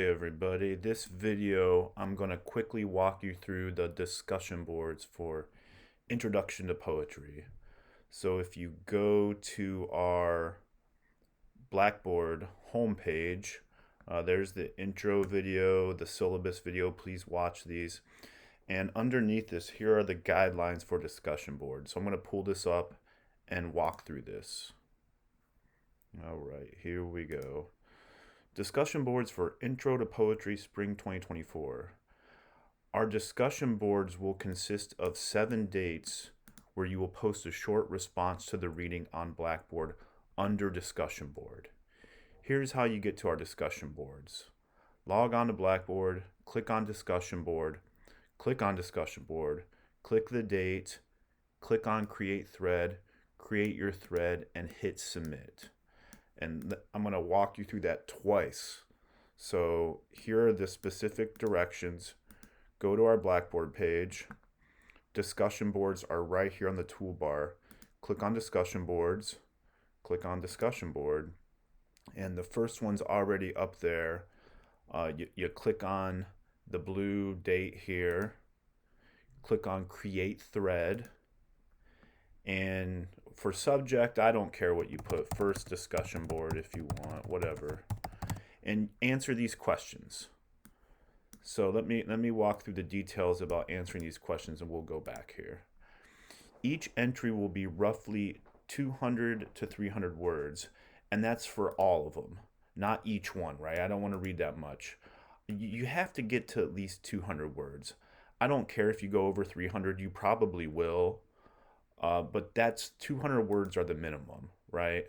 Hey everybody, this video I'm going to quickly walk you through the discussion boards for Introduction to Poetry. So if you go to our Blackboard homepage, there's the intro video, the syllabus video, please watch these. And underneath this, here are the guidelines for discussion boards. So I'm going to pull this up and walk through this. All right, here we go. Discussion boards for Intro to Poetry Spring 2024. Our discussion boards will consist of 7 dates where you will post a short response to the reading on Blackboard under discussion board. Here's how you get to our discussion boards. Log on to Blackboard, click on discussion board, click on discussion board, click the date, click on create thread, create your thread, and hit submit. And I'm going to walk you through that twice. So here are the specific directions. Go to our Blackboard page. Discussion boards are right here on the toolbar. Click on discussion boards. Click on discussion board. And the first one's already up there. You click on the blue date here. Click on create thread. And for subject, I don't care what you put. First discussion board if you want, whatever. And answer these questions. So let me walk through the details about answering these questions and we'll go back here. Each entry will be roughly 200 to 300 words, and that's for all of them, not each one, right? I don't want to read that much. You have to get to at least 200 words. I don't care if you go over 300, you probably will. But that's 200 words are the minimum, right?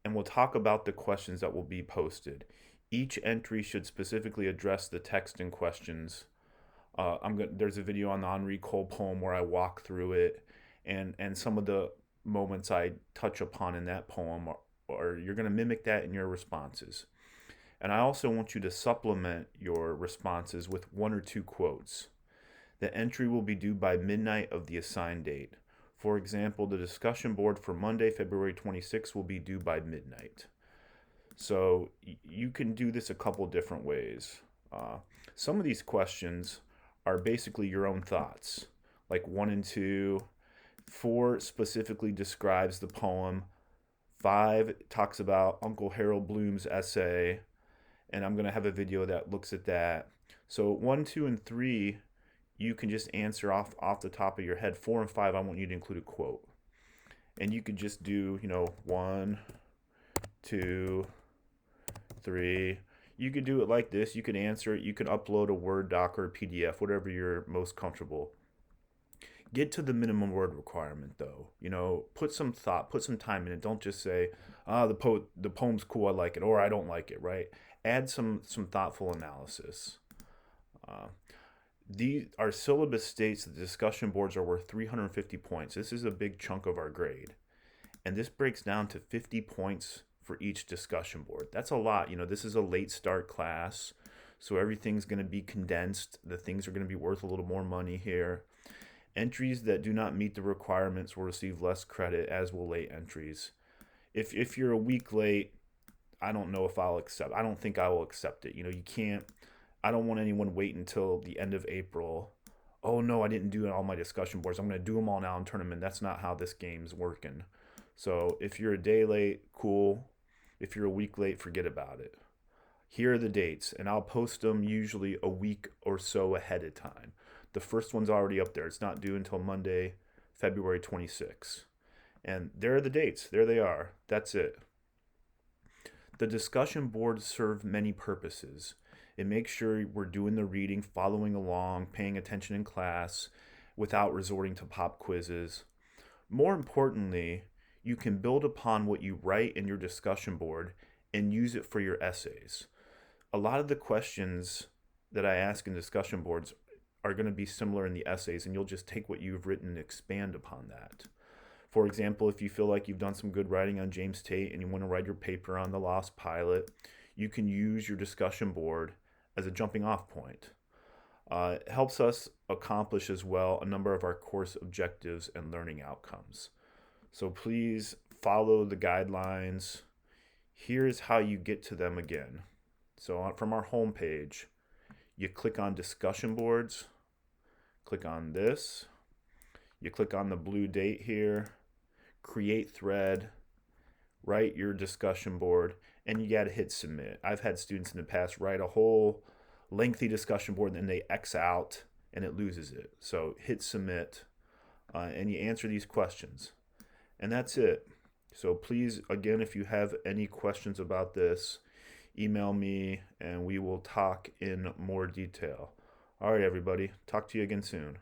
And we'll talk about the questions that will be posted. Each entry should specifically address the text and questions. There's a video on the Henri Cole poem where I walk through it, and some of the moments I touch upon in that poem, or you're going to mimic that in your responses. And I also want you to supplement your responses with 1 or 2 quotes. The entry will be due by midnight of the assigned date. For example, the discussion board for Monday, February 26th will be due by midnight. So you can do this a couple different ways. Some of these questions are basically your own thoughts, like 1 and 2. 4 specifically describes the poem. 5 talks about Uncle Harold Bloom's essay, and I'm going to have a video that looks at that. So 1, 2, and 3 you can just answer off the top of your head. 4 and 5, I want you to include a quote. And you could just do, 1, 2, 3. You could do it like this. You could answer it. You can upload a Word doc or a PDF, whatever you're most comfortable. Get to the minimum word requirement, though. Put some thought, put some time in it. Don't just say, the poem's cool, I like it, or I don't like it, right? Add some thoughtful analysis. Our syllabus states that the discussion boards are worth 350 points. This is a big chunk of our grade. And this breaks down to 50 points for each discussion board. That's a lot. This is a late start class, so everything's going to be condensed. The things are going to be worth a little more money here. Entries that do not meet the requirements will receive less credit, as will late entries. If you're a week late, I don't know if I'll accept. I don't think I will accept it. You can't. I don't want anyone wait until the end of April. Oh no, I didn't do all my discussion boards. I'm going to do them all now and turn them in. That's not how this game's working. So if you're a day late, cool. If you're a week late, forget about it. Here are the dates, and I'll post them usually a week or so ahead of time. The first one's already up there. It's not due until Monday, February 26th. And there are the dates. There they are. That's it. The discussion boards serve many purposes. It makes sure we're doing the reading, following along, paying attention in class without resorting to pop quizzes. More importantly, you can build upon what you write in your discussion board and use it for your essays. A lot of the questions that I ask in discussion boards are going to be similar in the essays, and you'll just take what you've written and expand upon that. For example, if you feel like you've done some good writing on James Tate and you want to write your paper on The Lost Pilot, you can use your discussion board as a jumping off point. It helps us accomplish as well a number of our course objectives and learning outcomes. So please follow the guidelines. Here's how you get to them again. So from our home page, you click on discussion boards, click on this, you click on the blue date here, create thread, write your discussion board, and you got to hit submit. I've had students in the past write a whole lengthy discussion board and then they X out and it loses it. So hit submit and you answer these questions. And that's it. So please, again, if you have any questions about this, email me and we will talk in more detail. All right, everybody. Talk to you again soon.